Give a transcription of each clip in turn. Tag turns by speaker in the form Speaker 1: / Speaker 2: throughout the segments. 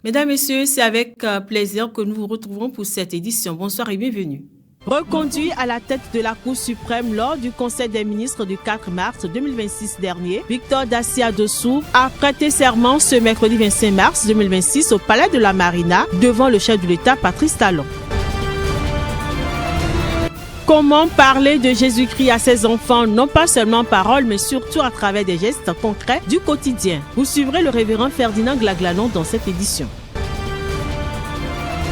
Speaker 1: Mesdames, Messieurs, c'est avec plaisir que nous vous retrouvons pour cette édition. Bonsoir et bienvenue. Reconduit à la tête de la Cour suprême lors du Conseil des ministres du 4 mars 2026 dernier, Victor Dassia Dossou a prêté serment ce mercredi 25 mars 2026 au Palais de la Marina devant le chef de l'État Patrice Talon. Comment parler de Jésus-Christ à ses enfants, non pas seulement en parole, mais surtout à travers des gestes concrets du quotidien? Vous suivrez le révérend Ferdinand Glaglanon dans cette édition.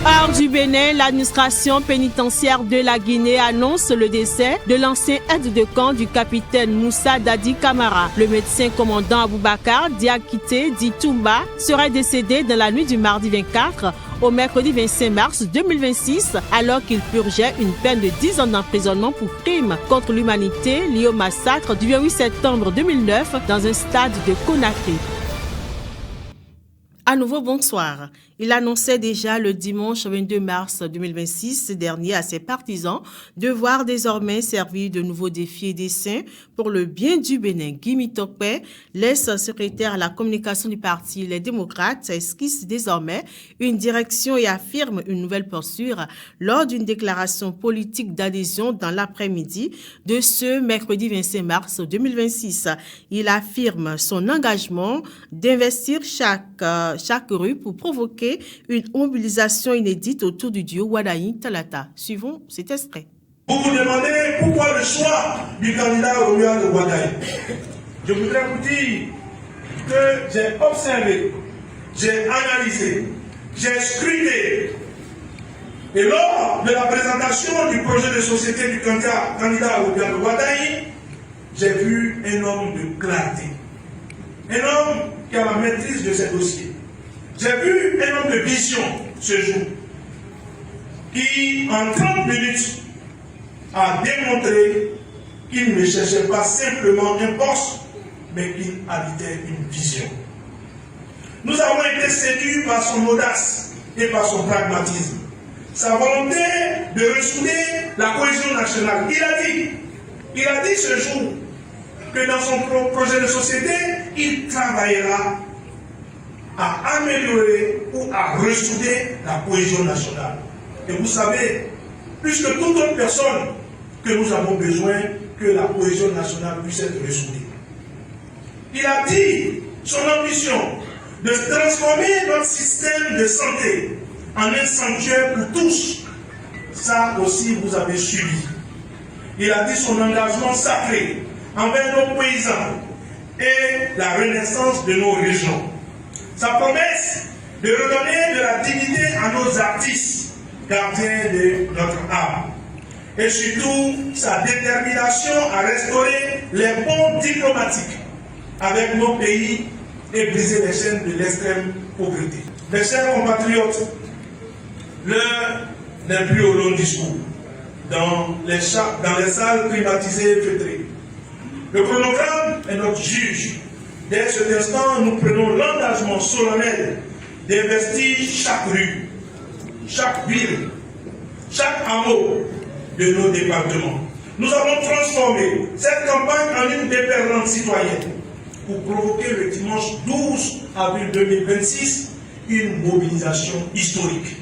Speaker 1: Hors du Bénin, l'administration pénitentiaire de la Guinée annonce le décès de l'ancien aide de camp du capitaine Moussa Dadi Camara. Le médecin commandant Aboubakar Diakité Ditoumba serait décédé dans la nuit du mardi 24 au mercredi 25 mars 2026 alors qu'il purgeait une peine de 10 ans d'emprisonnement pour crime contre l'humanité lié au massacre du 28 septembre 2009 dans un stade de Conakry. À nouveau, bonsoir. Il annonçait déjà le dimanche 22 mars 2026 dernier à ses partisans devoir désormais servir de nouveaux défis et desseins pour le bien du Bénin. Guy Mitokpe, l'ex-secrétaire à la communication du parti Les Démocrates, esquisse désormais une direction et affirme une nouvelle posture lors d'une déclaration politique d'adhésion dans l'après-midi de ce mercredi 25 mars 2026. Il affirme son engagement d'investir chaque rue pour provoquer une mobilisation inédite autour du duo Wadaï Talata. Suivons cet extrait.
Speaker 2: Vous vous demandez pourquoi le choix du candidat au lieu de Wadaï. Je voudrais vous dire que j'ai observé, j'ai analysé, j'ai scruté. Et lors de la présentation du projet de société du candidat au lieu de Wadaï, j'ai vu un homme de clarté. Un homme qui a la maîtrise de ses dossiers. J'ai vu un homme de vision ce jour qui, en 30 minutes, a démontré qu'il ne cherchait pas simplement un poste, mais qu'il habitait une vision. Nous avons été séduits par son audace et par son pragmatisme, sa volonté de ressouder la cohésion nationale. Il a dit ce jour que dans son projet de société, il travaillera à améliorer ou à ressouder la cohésion nationale. Et vous savez, plus que toute autre personne, que nous avons besoin que la cohésion nationale puisse être ressoudée. Il a dit son ambition de transformer notre système de santé en un sanctuaire pour tous. Ça aussi, vous avez suivi. Il a dit son engagement sacré envers nos paysans et la renaissance de nos régions. Sa promesse de redonner de la dignité à nos artistes, gardiens de notre âme. Et surtout, sa détermination à restaurer les ponts diplomatiques avec nos pays et briser les chaînes de l'extrême pauvreté. Mes chers compatriotes, l'heure n'est plus au long discours, dans les salles climatisées et feutrées. Le chronogramme est notre juge. Dès cet instant, nous prenons l'engagement solennel d'investir chaque rue, chaque ville, chaque hameau de nos départements. Nous avons transformé cette campagne en une déferlante citoyenne pour provoquer le dimanche 12 avril 2026 une mobilisation historique.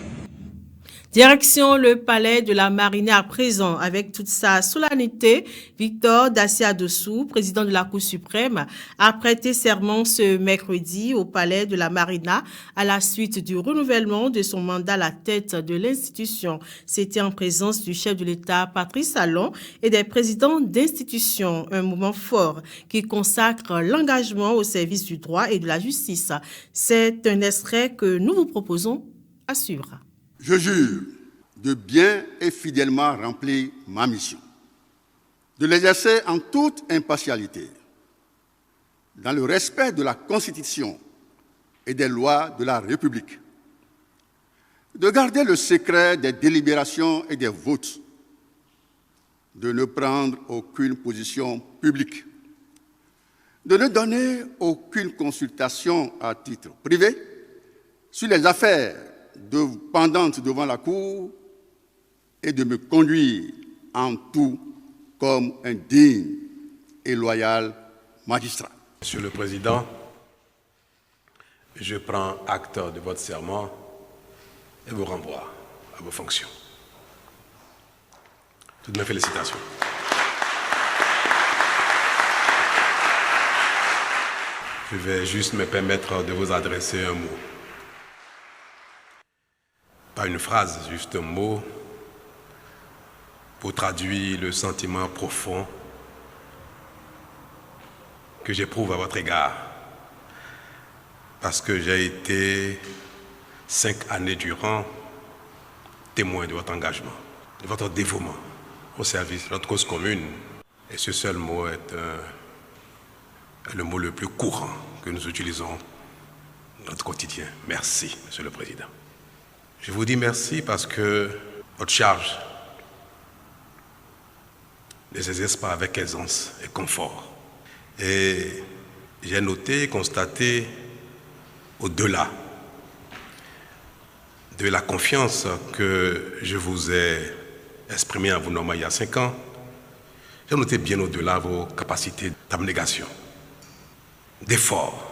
Speaker 1: Direction le palais de la Marina à présent avec toute sa solennité. Victor Dassia Dossou, président de la Cour suprême, a prêté serment ce mercredi au palais de la Marina à la suite du renouvellement de son mandat à la tête de l'institution. C'était en présence du chef de l'État Patrice Talon et des présidents d'institutions. Un moment fort qui consacre l'engagement au service du droit et de la justice. C'est un extrait que nous vous proposons à suivre.
Speaker 3: Je jure de bien et fidèlement remplir ma mission, de l'exercer en toute impartialité, dans le respect de la Constitution et des lois de la République, de garder le secret des délibérations et des votes, de ne prendre aucune position publique, de ne donner aucune consultation à titre privé sur les affaires pendantes devant la Cour et de me conduire en tout comme un digne et loyal magistrat.
Speaker 4: Monsieur le Président, je prends acte de votre serment et vous renvoie à vos fonctions. Toutes mes félicitations. Je vais juste me permettre de vous adresser un mot. Pas une phrase, juste un mot pour traduire le sentiment profond que j'éprouve à votre égard. Parce que j'ai été 5 années durant témoin de votre engagement, de votre dévouement au service de notre cause commune. Et ce seul mot est le mot le plus courant que nous utilisons dans notre quotidien. Merci, Monsieur le Président. Je vous dis merci parce que votre charge ne s'exerce pas avec aisance et confort. Et j'ai noté et constaté, au-delà de la confiance que je vous ai exprimée en vous nommant il y a 5 ans, j'ai noté bien au-delà vos capacités d'abnégation, d'effort,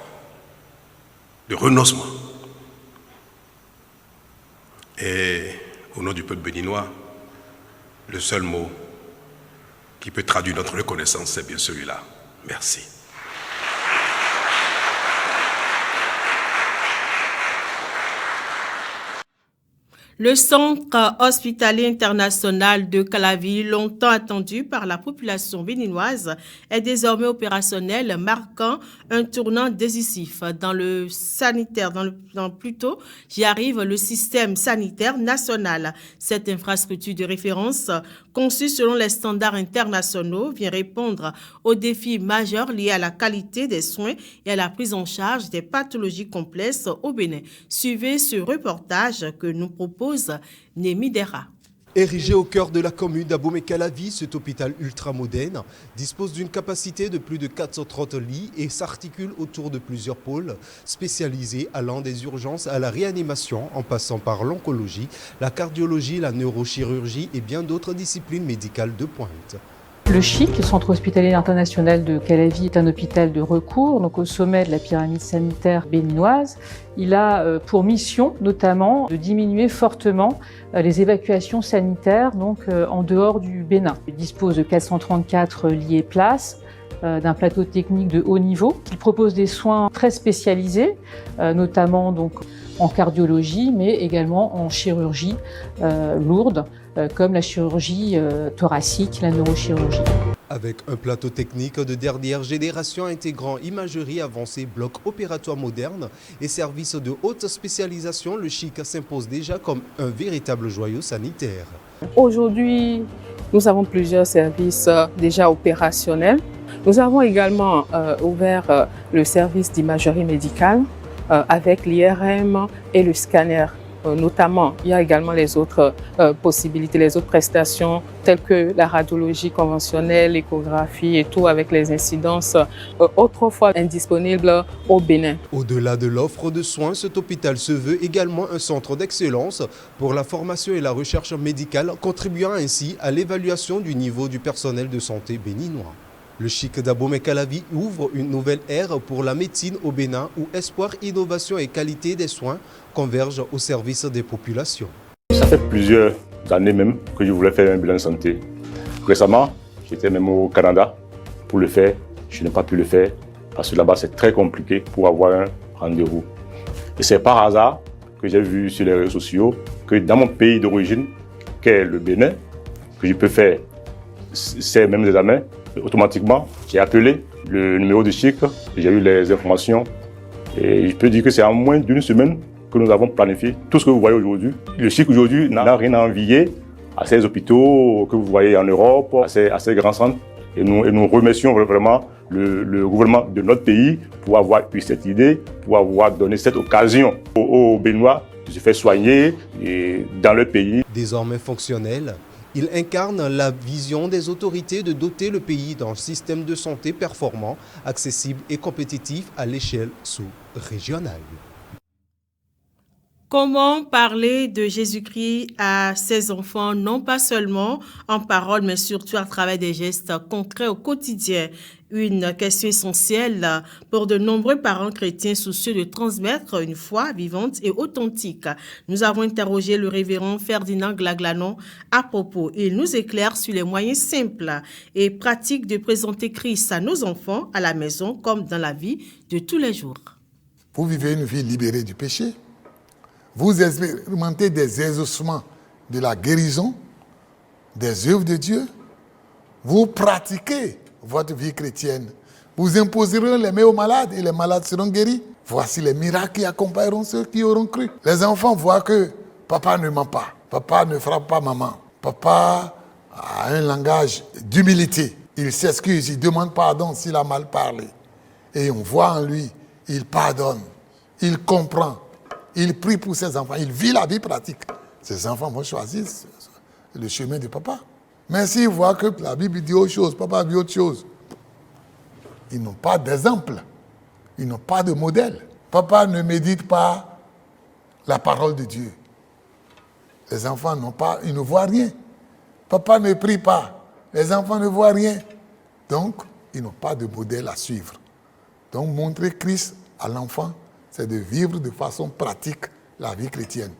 Speaker 4: de renoncement. Et au nom du peuple béninois, le seul mot qui peut traduire notre reconnaissance, c'est bien celui-là. Merci.
Speaker 1: Le centre hospitalier international de Calavi, longtemps attendu par la population béninoise, est désormais opérationnel, marquant un tournant décisif dans le sanitaire, le système sanitaire national. Cette infrastructure de référence, conçue selon les standards internationaux, vient répondre aux défis majeurs liés à la qualité des soins et à la prise en charge des pathologies complexes au Bénin. Suivez ce reportage que nous propose Némi Dera.
Speaker 5: Érigé au cœur de la commune d'Abomey-Calavi, cet hôpital ultramoderne dispose d'une capacité de plus de 430 lits et s'articule autour de plusieurs pôles spécialisés allant des urgences à la réanimation en passant par l'oncologie, la cardiologie, la neurochirurgie et bien d'autres disciplines médicales de pointe.
Speaker 6: Le CHIC, le Centre hospitalier international de Calavi, est un hôpital de recours, donc au sommet de la pyramide sanitaire béninoise. Il a pour mission notamment de diminuer fortement les évacuations sanitaires en dehors du Bénin. Il dispose de 434 lits et places, d'un plateau technique de haut niveau. Il propose des soins très spécialisés, notamment en cardiologie, mais également en chirurgie lourde, comme la chirurgie thoracique, la neurochirurgie.
Speaker 5: Avec un plateau technique de dernière génération intégrant imagerie avancée, bloc opératoire moderne et services de haute spécialisation, le CHIC s'impose déjà comme un véritable joyau sanitaire.
Speaker 7: Aujourd'hui, nous avons plusieurs services déjà opérationnels. Nous avons également ouvert le service d'imagerie médicale avec l'IRM et le scanner. Notamment, il y a également les autres possibilités, les autres prestations telles que la radiologie conventionnelle, l'échographie et tout avec les incidences autrefois indisponibles au Bénin.
Speaker 5: Au-delà de l'offre de soins, cet hôpital se veut également un centre d'excellence pour la formation et la recherche médicale, contribuant ainsi à l'évaluation du niveau du personnel de santé béninois. Le CHIC d'Abomey-Calavi ouvre une nouvelle ère pour la médecine au Bénin où espoir, innovation et qualité des soins convergent au service des populations.
Speaker 8: Ça fait plusieurs années même que je voulais faire un bilan de santé. Récemment, j'étais même au Canada pour le faire. Je n'ai pas pu le faire parce que là-bas c'est très compliqué pour avoir un rendez-vous. Et c'est par hasard que j'ai vu sur les réseaux sociaux que dans mon pays d'origine, qu'est le Bénin, que je peux faire ces mêmes examens. Automatiquement, j'ai appelé le numéro du CHIC, j'ai eu les informations et je peux dire que c'est en moins d'une semaine que nous avons planifié tout ce que vous voyez aujourd'hui. Le CHIC aujourd'hui n'a rien à envier à ces hôpitaux que vous voyez en Europe, à ces grands centres. Et nous remercions vraiment le gouvernement de notre pays pour avoir eu cette idée, pour avoir donné cette occasion aux Béninois de se faire soigner dans leur pays.
Speaker 5: Désormais fonctionnel, il incarne la vision des autorités de doter le pays d'un système de santé performant, accessible et compétitif à l'échelle sous-régionale.
Speaker 1: Comment parler de Jésus-Christ à ses enfants, non pas seulement en parole, mais surtout à travers des gestes concrets au quotidien? Une question essentielle pour de nombreux parents chrétiens soucieux de transmettre une foi vivante et authentique. Nous avons interrogé le révérend Ferdinand Glaglanon à propos. Il nous éclaire sur les moyens simples et pratiques de présenter Christ à nos enfants à la maison comme dans la vie de tous les jours.
Speaker 9: Vous vivez une vie libérée du péché. Vous expérimentez des exaucements de la guérison, des œuvres de Dieu. Vous pratiquez votre vie chrétienne. Vous imposerez les mains aux malades et les malades seront guéris. Voici les miracles qui accompagneront ceux qui auront cru. Les enfants voient que papa ne ment pas. Papa ne frappe pas maman. Papa a un langage d'humilité. Il s'excuse, il demande pardon s'il a mal parlé. Et on voit en lui, il pardonne, il comprend, il prie pour ses enfants, il vit la vie pratique. Ces enfants vont choisir le chemin de papa. Mais s'ils voient que la Bible dit autre chose, papa dit autre chose, ils n'ont pas d'exemple, ils n'ont pas de modèle. Papa ne médite pas la parole de Dieu. Les enfants ils ne voient rien. Papa ne prie pas, les enfants ne voient rien. Donc, ils n'ont pas de modèle à suivre. Donc, montrer Christ à l'enfant, c'est de vivre de façon pratique la vie chrétienne,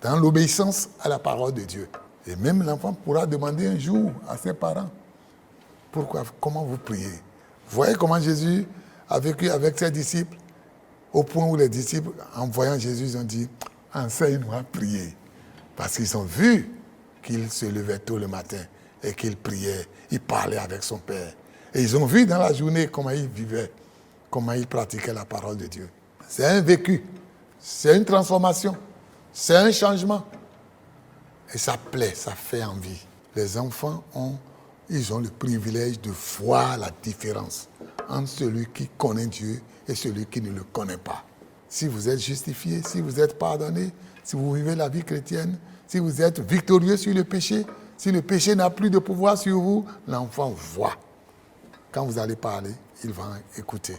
Speaker 9: dans l'obéissance à la parole de Dieu. Et même l'enfant pourra demander un jour à ses parents, comment vous priez? Vous voyez comment Jésus a vécu avec ses disciples, au point où les disciples, en voyant Jésus, ils ont dit, enseigne-nous à prier. Parce qu'ils ont vu qu'il se levait tôt le matin et qu'il priait, il parlait avec son Père. Et ils ont vu dans la journée comment il vivait, comment il pratiquait la parole de Dieu. C'est un vécu, c'est une transformation, c'est un changement. Et ça plaît, ça fait envie. Les enfants ont le privilège de voir la différence entre celui qui connaît Dieu et celui qui ne le connaît pas. Si vous êtes justifié, si vous êtes pardonné, si vous vivez la vie chrétienne, si vous êtes victorieux sur le péché, si le péché n'a plus de pouvoir sur vous, l'enfant voit. Quand vous allez parler, il va écouter.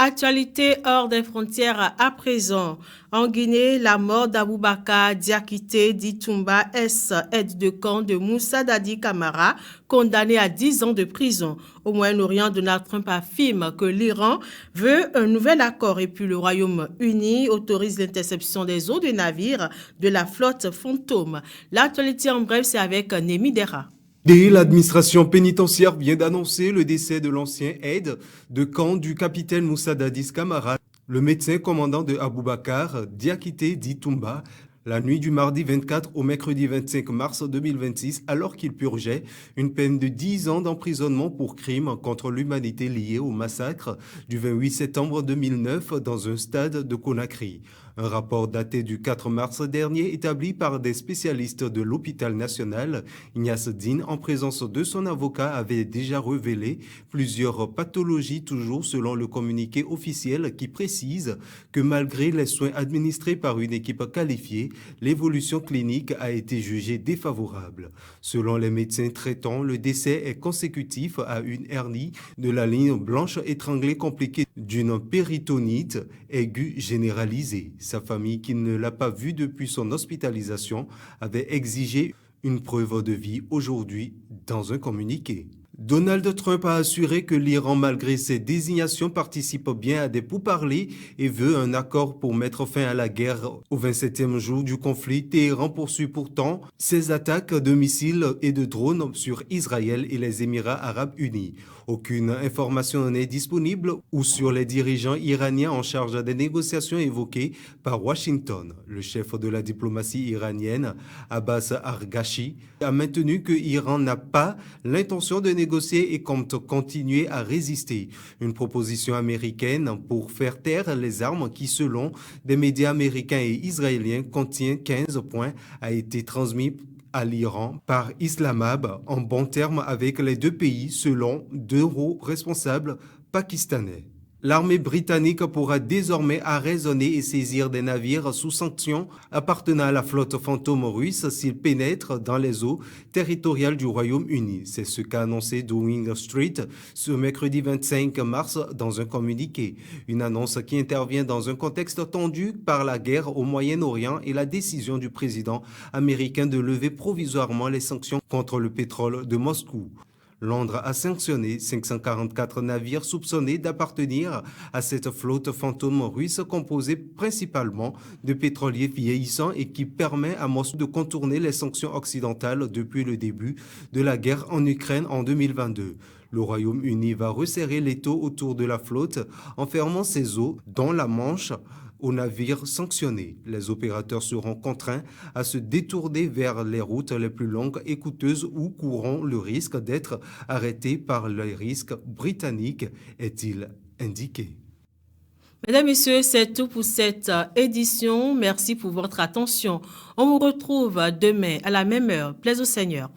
Speaker 1: Actualité hors des frontières à présent. En Guinée, la mort d'Aboubacar Diakité Ditumba S, aide de camp de Moussa Dadi Camara, condamné à 10 ans de prison. Au Moyen-Orient, Donald Trump affirme que l'Iran veut un nouvel accord et puis le Royaume-Uni autorise l'interception des eaux de navires de la flotte fantôme. L'actualité en bref, c'est avec Némi Dera.
Speaker 5: L'administration pénitentiaire vient d'annoncer le décès de l'ancien aide de camp du capitaine Moussa Dadis Camara, le médecin commandant de Aboubacar Diakité Ditumba, la nuit du mardi 24 au mercredi 25 mars 2026, alors qu'il purgeait une peine de 10 ans d'emprisonnement pour crimes contre l'humanité liés au massacre du 28 septembre 2009 dans un stade de Conakry. Un rapport daté du 4 mars dernier, établi par des spécialistes de l'hôpital national, Ignace Dine, en présence de son avocat, avait déjà révélé plusieurs pathologies, toujours selon le communiqué officiel qui précise que malgré les soins administrés par une équipe qualifiée, l'évolution clinique a été jugée défavorable. Selon les médecins traitants, le décès est consécutif à une hernie de la ligne blanche étranglée compliquée d'une péritonite aiguë généralisée. Sa famille, qui ne l'a pas vu depuis son hospitalisation, avait exigé une preuve de vie aujourd'hui dans un communiqué. Donald Trump a assuré que l'Iran, malgré ses désignations, participe bien à des pourparlers et veut un accord pour mettre fin à la guerre. Au 27e jour du conflit, Téhéran poursuit pourtant ses attaques de missiles et de drones sur Israël et les Émirats arabes unis. Aucune information n'est disponible ou sur les dirigeants iraniens en charge des négociations évoquées par Washington. Le chef de la diplomatie iranienne, Abbas Arghachi, a maintenu que l'Iran n'a pas l'intention de négocier et compte continuer à résister. Une proposition américaine pour faire taire les armes qui, selon des médias américains et israéliens, contient 15 points, a été transmise à l'Iran par Islamabad en bons termes avec les deux pays, selon deux hauts responsables pakistanais. L'armée britannique pourra désormais arraisonner et saisir des navires sous sanctions appartenant à la flotte fantôme russe s'ils pénètrent dans les eaux territoriales du Royaume-Uni. C'est ce qu'a annoncé Downing Street ce mercredi 25 mars dans un communiqué. Une annonce qui intervient dans un contexte tendu par la guerre au Moyen-Orient et la décision du président américain de lever provisoirement les sanctions contre le pétrole de Moscou. Londres a sanctionné 544 navires soupçonnés d'appartenir à cette flotte fantôme russe composée principalement de pétroliers vieillissants et qui permet à Moscou de contourner les sanctions occidentales depuis le début de la guerre en Ukraine en 2022. Le Royaume-Uni va resserrer l'étau autour de la flotte en fermant ses eaux dans la Manche aux navires sanctionnés. Les opérateurs seront contraints à se détourner vers les routes les plus longues et coûteuses ou courront le risque d'être arrêtés par les risques britanniques, est-il indiqué.
Speaker 1: Mesdames, Messieurs, c'est tout pour cette édition. Merci pour votre attention. On vous retrouve demain à la même heure. Plaise au Seigneur.